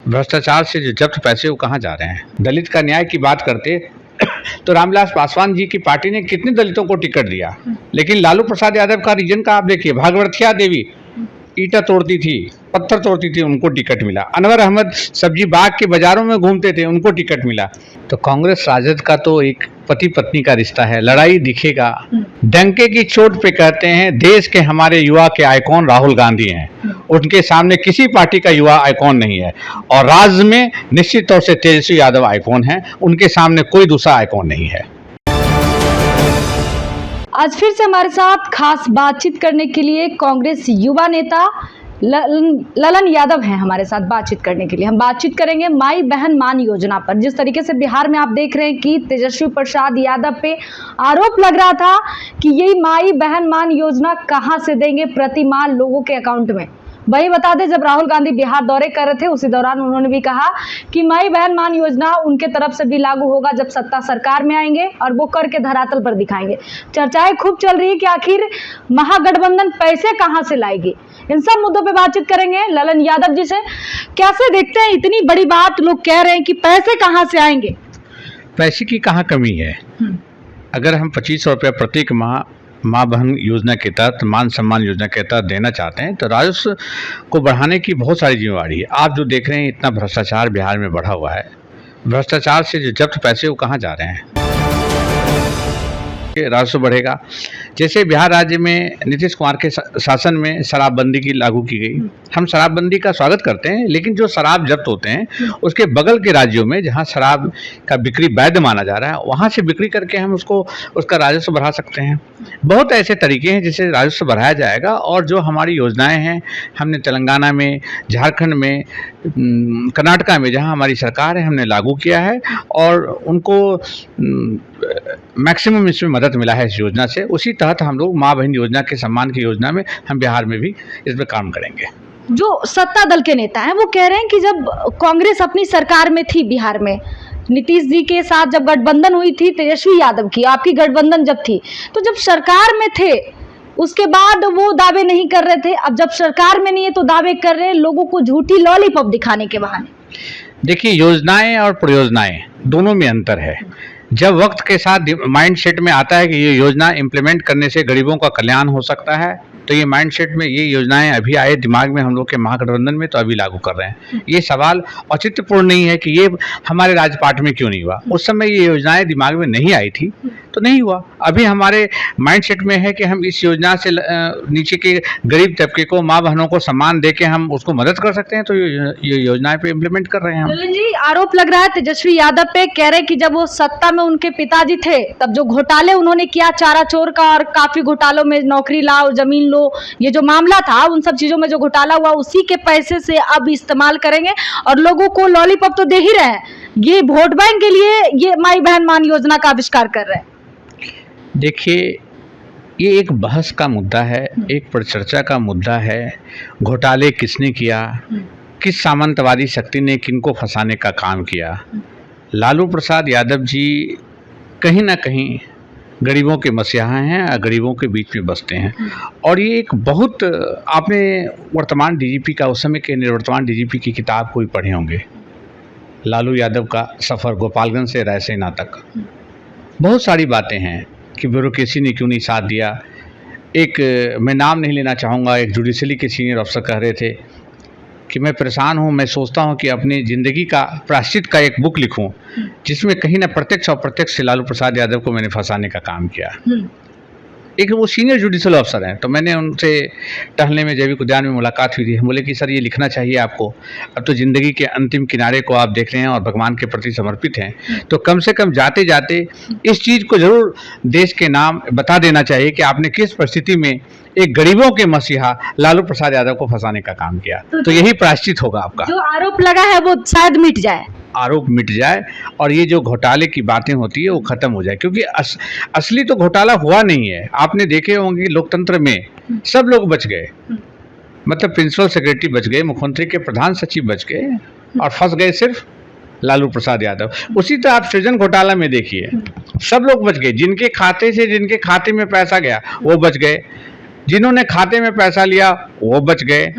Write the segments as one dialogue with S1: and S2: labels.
S1: भ्रष्टाचार से जो जब्त पैसे वो कहाँ जा रहे हैं? दलित का न्याय की बात करते तो रामविलास पासवान जी की पार्टी ने कितने दलितों को टिकट दिया, लेकिन लालू प्रसाद यादव का रीजन का आप देखिए, भागवतिया देवी ईटा तोड़ती थी, पत्थर तोड़ती थी, उनको टिकट मिला। अनवर अहमद सब्जी बाग के बाजारों में घूमते थे, उनको टिकट मिला। तो कांग्रेस राजद का तो एक पति पत्नी का रिश्ता है, लड़ाई दिखेगा। डंके की चोट पे कहते हैं देश के हमारे युवा के आइकॉन राहुल गांधी हैं, उनके सामने किसी पार्टी का युवा आइकॉन नहीं है। और राज्य में निश्चित तौर से तेजस्वी यादव आइकॉन हैं, उनके सामने कोई दूसरा आइकॉन नहीं है।
S2: आज फिर से हमारे साथ खास बातचीत करने के लिए कांग्रेस युवा नेता ललन यादव हैं हमारे साथ बातचीत करने के लिए। हम बातचीत करेंगे माई बहन मान योजना पर। जिस तरीके से बिहार में आप देख रहे हैं कि तेजस्वी प्रसाद यादव पे आरोप लग रहा था कि यही माई बहन मान योजना कहां से देंगे प्रति माह लोगों के अकाउंट में। वही बता दें, जब राहुल गांधी बिहार दौरे कर रहे थे उसी दौरान उन्होंने भी कहा कि माई बहन मान योजना उनके तरफ से भी लागू होगा जब सत्ता सरकार में आएंगे और वो करके धरातल पर दिखाएंगे। चर्चाएं खूब चल रही है कि आखिर महागठबंधन पैसे कहां से लाएगी। इन सब मुद्दों पे बातचीत करेंगे ललन यादव जी से। कैसे देखते हैं इतनी बड़ी बात, लोग कह रहे हैं कि पैसे कहां से आएंगे?
S1: पैसे की कहाँ कमी है? अगर हम 2500 रुपये प्रत्येक माह माँ बहन योजना के तहत, मान सम्मान योजना के तहत देना चाहते हैं तो राजस्व को बढ़ाने की बहुत सारी जिम्मेवारी है। आप जो देख रहे हैं इतना भ्रष्टाचार बिहार में बढ़ा हुआ है, भ्रष्टाचार से जो जब्त पैसे वो कहाँ जा रहे हैं? राजस्व बढ़ेगा। जैसे बिहार राज्य में नीतीश कुमार के शासन में शराबबंदी की लागू की गई, हम शराबबंदी का स्वागत करते हैं, लेकिन जो शराब जब्त होते हैं उसके बगल के राज्यों में जहां शराब का बिक्री वैध माना जा रहा है वहां से बिक्री करके हम उसका राजस्व बढ़ा सकते हैं। बहुत ऐसे तरीके हैं जिससे राजस्व बढ़ाया जाएगा। और जो हमारी योजनाएं हैं, हमने तेलंगाना में, झारखंड में, कर्नाटका में जहां हमारी सरकार है हमने लागू किया है और उनको मैक्सिमम इसमें मदद मिला है इस योजना से। उसी तहत हम लोग माँ बहन योजना के सम्मान की योजना में हम बिहार में भी इसमें काम करेंगे।
S2: जो सत्ता दल के नेता हैं वो कह रहे हैं कि जब कांग्रेस अपनी सरकार में थी बिहार में, नीतीश जी के साथ जब गठबंधन हुई थी तेजस्वी यादव की, आपकी गठबंधन जब थी, तो जब सरकार में थे उसके बाद वो दावे नहीं कर रहे थे। अब जब सरकार में नहीं है तो दावे कर रहे हैं, लोगों को झूठी लॉलीपॉप दिखाने के बहाने।
S1: देखिए, योजनाएं और परियोजनाएं दोनों में अंतर है। जब वक्त के साथ माइंड सेट में आता है कि ये योजना इम्प्लीमेंट करने से गरीबों का कल्याण हो सकता है, तो ये माइंड सेट में ये योजनाएं अभी आए दिमाग में हम लोग के महागठबंधन में, तो अभी लागू कर रहे हैं। ये सवाल औचित्यपूर्ण नहीं है कि ये हमारे राजपाट में क्यों नहीं हुआ। उस समय ये योजनाएं दिमाग में नहीं आई थी तो नहीं हुआ। अभी हमारे माइंड सेट में है कि हम इस योजना से नीचे के गरीब तबके को, माँ बहनों को सम्मान दे के हम उसको मदद कर सकते हैं, तो ये योजनाएं पे इम्प्लीमेंट कर रहे हैं हम।
S2: ललन जी, आरोप लग रहा है तेजस्वी यादव पे, कह रहे कि जब वो सत्ता में उनके पिताजी थे तब जो घोटाले उन्होंने किया चारा चोर का, और काफी घोटालों में नौकरी लाओ, जमीन लो, ये जो मामला था उन सब चीजों में जो घोटाला हुआ उसी के पैसे से अब इस्तेमाल करेंगे और लोगों को लॉलीपॉप तो दे ही रहे हैं। ये वोट बैंक के लिए ये माई बहन मान योजना का आविष्कार कर रहे हैं।
S1: देखिए, ये एक बहस का मुद्दा है, एक परिचर्चा का मुद्दा है। घोटाले किसने किया, किस सामंतवादी शक्ति ने किनको फंसाने का काम किया। लालू प्रसाद यादव जी कहीं ना कहीं गरीबों के मसीहा हैं, गरीबों के बीच में बसते हैं। और ये एक बहुत, आपने वर्तमान डीजीपी का, उस समय के निवर्तमान डीजीपी की किताब कोई पढ़े होंगे, लालू यादव का सफ़र गोपालगंज से रायसेना तक। बहुत सारी बातें हैं कि ब्यूरोक्रेसी ने क्यों नहीं साथ दिया। एक, मैं नाम नहीं लेना चाहूँगा, एक जुडिशरी के सीनियर अफसर कह रहे थे कि मैं परेशान हूँ, मैं सोचता हूँ कि अपनी ज़िंदगी का प्रायश्चित का एक बुक लिखूँ जिसमें कहीं ना प्रत्यक्ष और अप्रत्यक्ष से लालू प्रसाद यादव को मैंने फंसाने का काम किया। एक वो सीनियर जुडिशल अफसर हैं, तो मैंने उनसे टहलने में जैविक उद्यान में मुलाकात हुई थी। हम बोले कि सर ये लिखना चाहिए आपको, अब तो ज़िंदगी के अंतिम किनारे को आप देख रहे हैं और भगवान के प्रति समर्पित हैं, तो कम से कम जाते जाते इस चीज़ को ज़रूर देश के नाम बता देना चाहिए कि आपने किस परिस्थिति में एक गरीबों के मसीहा लालू प्रसाद यादव को फंसाने का काम किया। तो यही प्रायश्चित होगा आपका।
S2: जो आरोप लगा है वो शायद मिट जाए,
S1: आरोप मिट जाए और ये जो घोटाले की बातें होती है वो खत्म हो जाए, क्योंकि असली तो घोटाला हुआ नहीं है। आपने देखे होंगे लोकतंत्र में सब लोग बच गए, मतलब प्रिंसिपल सेक्रेटरी बच गए, मुख्यमंत्री के प्रधान सचिव बच गए और फंस गए सिर्फ लालू प्रसाद यादव। उसी तरह आप सृजन घोटाला में देखिए, सब लोग बच गए, जिनके खाते में पैसा गया वो बच गए, जिन्होंने खाते में पैसा लिया वो बच गए,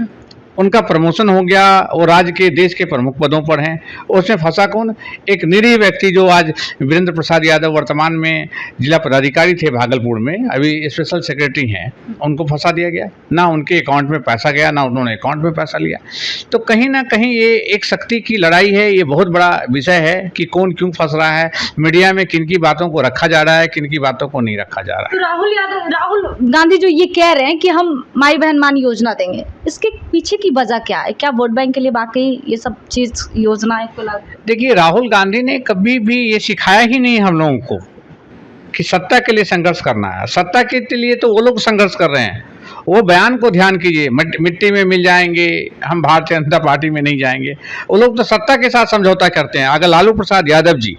S1: उनका प्रमोशन हो गया, वो राज्य के देश के प्रमुख पदों पर हैं। उसमें फंसा कौन? एक निरीह व्यक्ति जो आज वीरेंद्र प्रसाद यादव वर्तमान में जिला पदाधिकारी थे भागलपुर में, अभी स्पेशल सेक्रेटरी हैं, उनको फंसा दिया गया। ना उनके अकाउंट में पैसा गया, ना उन्होंने अकाउंट में पैसा लिया। तो कहीं ना कहीं ये एक शक्ति की लड़ाई है। ये बहुत बड़ा विषय है कि कौन क्यों फंस रहा है, मीडिया में किन की बातों को रखा जा रहा है, किन की बातों को नहीं रखा जा रहा है।
S2: तो राहुल गांधी जो ये कह रहे हैं कि हम माई बहन मान योजना देंगे, इसके पीछे की वजह क्या है? क्या वोट बैंक के लिए वाकई ये सब चीज योजनाएं को लागू?
S1: देखिए, राहुल गांधी ने कभी भी ये सिखाया ही नहीं हम लोगों को कि सत्ता के लिए संघर्ष करना है। सत्ता के लिए तो वो लोग संघर्ष कर रहे हैं। वो बयान को ध्यान कीजिए, मिट्टी में मिल जाएंगे, हम भारतीय जनता पार्टी में नहीं जाएंगे। वो लोग तो सत्ता के साथ समझौता करते हैं। अगर लालू प्रसाद यादव जी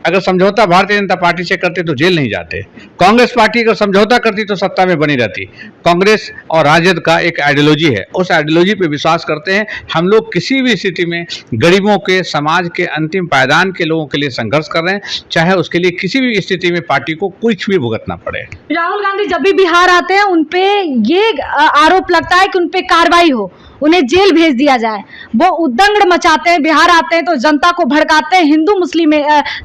S1: अगर समझौता भारतीय जनता पार्टी से करते तो जेल नहीं जाते। कांग्रेस पार्टी अगर समझौता करती तो सत्ता में बनी रहती। कांग्रेस और राजद का एक आइडियोलॉजी है, उस आइडियोलॉजी पे विश्वास करते हैं। हम लोग किसी भी स्थिति में गरीबों के, समाज के अंतिम पायदान के लोगों के लिए संघर्ष कर रहे हैं, चाहे उसके लिए किसी भी स्थिति में पार्टी को कुछ भी भुगतना पड़े।
S2: राहुल गांधी जब भी बिहार आते हैं उनपे ये आरोप लगता है कि उनपे कार्रवाई हो, उन्हें जेल भेज दिया जाए। वो उद्दंड मचाते हैं, बिहार आते हैं तो जनता को भड़काते हैं, हिंदू मुस्लिम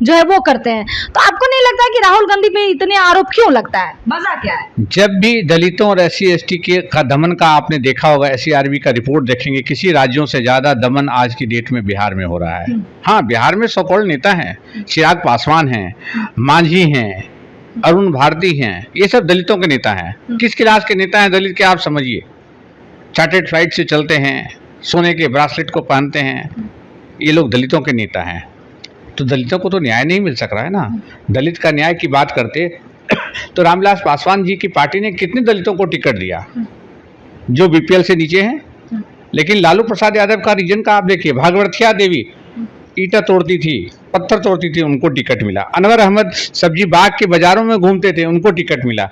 S2: जो है वो करते हैं। तो आपको नहीं लगता कि राहुल गांधी पे इतने आरोप क्यों लगता है? वजह क्या है?
S1: जब भी दलितों और SC/ST के का दमन का आपने देखा होगा, SCRB का रिपोर्ट देखेंगे, किसी राज्यों से ज्यादा दमन आज की डेट में बिहार में हो रहा है। हाँ, बिहार में सौ नेता हैं, चिराग पासवान हैं, मांझी हैं, अरुण भारती हैं, ये सब दलितों के नेता हैं। किस क्लास के नेता हैं दलित के, आप समझिए। चार्टेड फ्लाइट से चलते हैं, सोने के ब्रासलेट को पहनते हैं, ये लोग दलितों के नेता हैं। तो दलितों को तो न्याय नहीं मिल सक रहा है ना। दलित का न्याय की बात करते तो रामविलास पासवान जी की पार्टी ने कितने दलितों को टिकट दिया जो BPL से नीचे हैं। लेकिन लालू प्रसाद यादव का रीजन का आप देखिए, भागवतिया देवी ईंटा तोड़ती थी, पत्थर तोड़ती थी, उनको टिकट मिला। अनवर अहमद सब्जी बाग के बाजारों में घूमते थे, उनको टिकट मिला।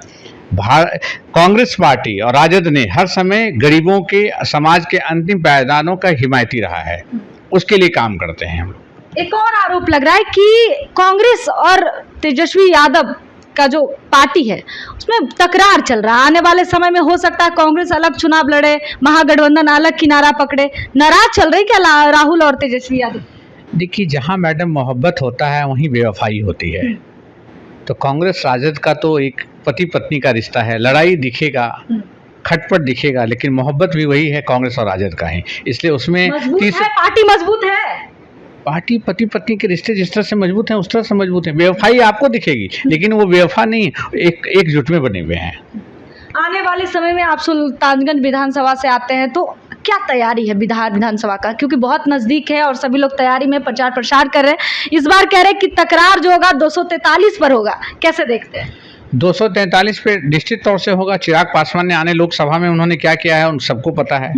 S1: कांग्रेस पार्टी और राजद ने हर समय गरीबों के, समाज के अंतिम पायदानों का हिमायती रहा है, उसके लिए काम करते हैं हम लोग।
S2: एक और आरोप लग रहा है कि कांग्रेस और तेजस्वी यादव का जो पार्टी है उसमें तकरार चल रहा है। आने वाले समय में हो सकता है कांग्रेस अलग चुनाव लड़े, महागठबंधन अलग किनारा पकड़े। नाराज चल रही क्या राहुल और तेजस्वी यादव?
S1: देखिए, जहां मैडम मोहब्बत होता है वहीं बेवफाई होती है। तो कांग्रेस राजद का तो एक पति पत्नी का रिश्ता है, लड़ाई दिखेगा, खटपट दिखेगा, लेकिन मोहब्बत भी वही है कांग्रेस और राजद का ही। इसलिए उसमें
S2: पार्टी मजबूत है।
S1: पार्टी पति पत्नी के रिश्ते जिस तरह से मजबूत हैं उस तरह से मजबूत हैं। बेवफाई आपको दिखेगी, लेकिन वो बेवफा नहीं, एकजुट में बने हुए हैं।
S2: आने वाले समय में आप सुल्तानगंज विधानसभा से आते हैं, तो क्या तैयारी है बिहार विधानसभा का? क्योंकि बहुत नज़दीक है और सभी लोग तैयारी में प्रचार प्रसार कर रहे हैं। इस बार कह रहे हैं कि तकरार जो होगा 243 पर होगा, कैसे देखते हैं?
S1: 243 पे निश्चित तौर से होगा। चिराग पासवान ने आने लोकसभा में उन्होंने क्या किया है उन सबको पता है।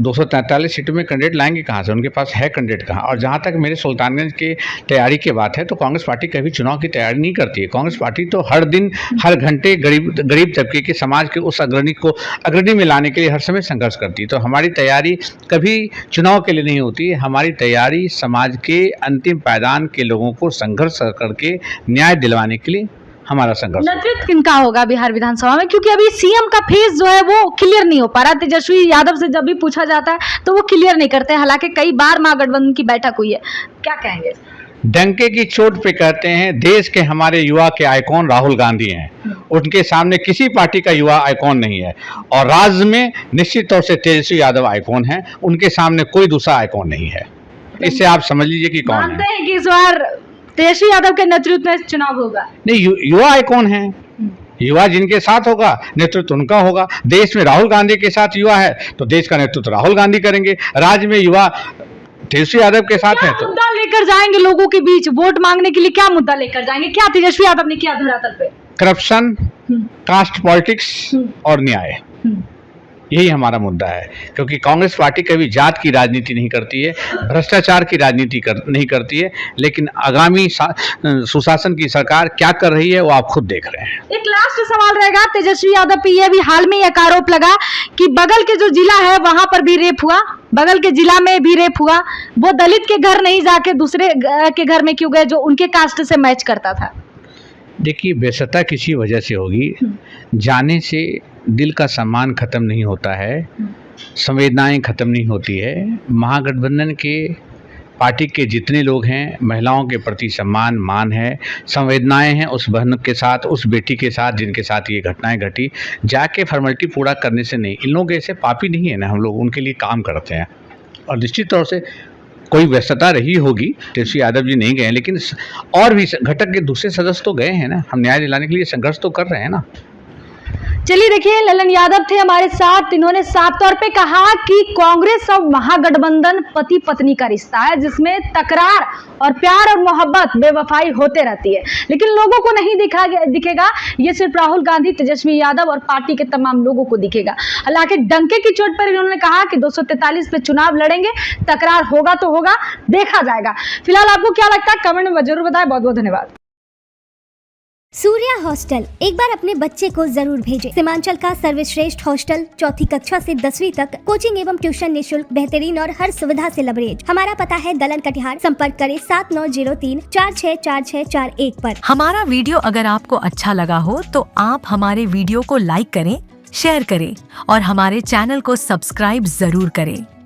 S1: 243 सीटों में कैंडिडेट लाएंगे कहाँ से? उनके पास है कैंडिडेट कहाँ? और जहाँ तक मेरे सुल्तानगंज की तैयारी की बात है, तो कांग्रेस पार्टी कभी चुनाव की तैयारी नहीं करती है। कांग्रेस पार्टी तो हर दिन, हर घंटे गरीब तबके के, समाज के उस अग्रणी में लाने के लिए हर समय संघर्ष करती है। तो हमारी तैयारी कभी चुनाव के लिए नहीं होती है। हमारी तैयारी समाज के अंतिम पायदान के लोगों को संघर्ष करके न्याय दिलवाने के लिए हमारा संघर्ष।
S2: नेतृत्व किनका होगा बिहार विधानसभा में? क्योंकि अभी CM का फेस जो है वो क्लियर नहीं हो पा रहा। तेजस्वी यादव से जब भी पूछा जाता है तो वो क्लियर नहीं करते, हालांकि कई बार महागठबंधन की बैठक हुई है। क्या कहेंगे?
S1: डंके की चोट पे कहते हैं, देश के हमारे युवा के आइकॉन राहुल गांधी हैं। उनके सामने किसी पार्टी का युवा आइकॉन नहीं है। और राज्य में निश्चित तौर से तेजस्वी यादव आइकॉन हैं, उनके सामने कोई दूसरा आइकॉन नहीं है। इससे आप समझ लीजिए कि कौन है।
S2: मानते हैं कि इस बार तेजस्वी यादव के नेतृत्व में चुनाव होगा?
S1: नहीं, युवा आइकॉन है। युवा जिनके साथ होगा नेतृत्व उनका होगा। देश में राहुल गांधी के साथ युवा है तो देश का नेतृत्व राहुल गांधी करेंगे। राज्य में युवा तेजस्वी यादव के साथ है। तो
S2: मुद्दा लेकर जाएंगे लोगों के बीच वोट मांगने के लिए, क्या मुद्दा लेकर जाएंगे? क्या तेजस्वी यादव ने किया धरातल पे?
S1: करप्शन, कास्ट पॉलिटिक्स और न्याय, यही हमारा मुद्दा है। क्योंकि कांग्रेस पार्टी कभी जात की राजनीति नहीं करती है, भ्रष्टाचार की राजनीति नहीं करती है। लेकिन आगामी सुशासन की सरकार क्या कर रही है वो आप खुद देख रहे हैं।
S2: एक लास्ट सवाल रहेगा तेजस्वी यादव पे, ये भी हाल में एक आरोप लगा कि बगल के जो जिला है वहां पर भी रेप हुआ, बगल के जिला में भी रेप हुआ। वो दलित के घर नहीं जाके दूसरे के घर में क्यों गए जो उनके कास्ट से मैच करता था?
S1: देखिए, बेसत्ता किसी वजह से होगी, जाने से दिल का सम्मान खत्म नहीं होता है। संवेदनाएं खत्म नहीं होती है। महागठबंधन के पार्टी के जितने लोग हैं, महिलाओं के प्रति सम्मान मान है, संवेदनाएं हैं उस बहन के साथ, उस बेटी के साथ जिनके साथ ये घटनाएं घटी। जाके फॉर्मेलिटी पूरा करने से नहीं, इन लोग ऐसे पापी नहीं है ना, हम लोग उनके लिए काम करते हैं। और निश्चित तौर से कोई व्यस्तता रही होगी, तेजस्वी यादव जी नहीं गए, लेकिन और भी घटक के दूसरे सदस्य तो गए हैं ना। हम न्याय दिलाने के लिए संघर्ष तो कर रहे हैं ना।
S2: चलिए देखिए, ललन यादव थे हमारे साथ। इन्होंने साफ तौर पे कहा कि कांग्रेस और महागठबंधन पति पत्नी का रिश्ता है, जिसमें तकरार और प्यार और मोहब्बत बेवफाई होते रहती है, लेकिन लोगों को नहीं दिखेगा। ये सिर्फ राहुल गांधी, तेजस्वी यादव और पार्टी के तमाम लोगों को दिखेगा। हालांकि डंके की चोट पर इन्होंने कहा कि 243 पे चुनाव लड़ेंगे, तकरार होगा तो होगा, देखा जाएगा। फिलहाल आपको क्या लगता है कमेंट में जरूर बताएं। बहुत बहुत धन्यवाद।
S3: सूर्या हॉस्टल, एक बार अपने बच्चे को जरूर भेजें। सीमांचल का सर्वश्रेष्ठ हॉस्टल, 4ठी कक्षा से 10वीं तक, कोचिंग एवं ट्यूशन निःशुल्क, बेहतरीन और हर सुविधा से लबरेज। हमारा पता है दलन कटिहार। संपर्क करें 7903464641 पर।
S4: हमारा वीडियो अगर आपको अच्छा लगा हो तो आप हमारे वीडियो को लाइक करें, शेयर करें और हमारे चैनल को सब्सक्राइब जरूर करें।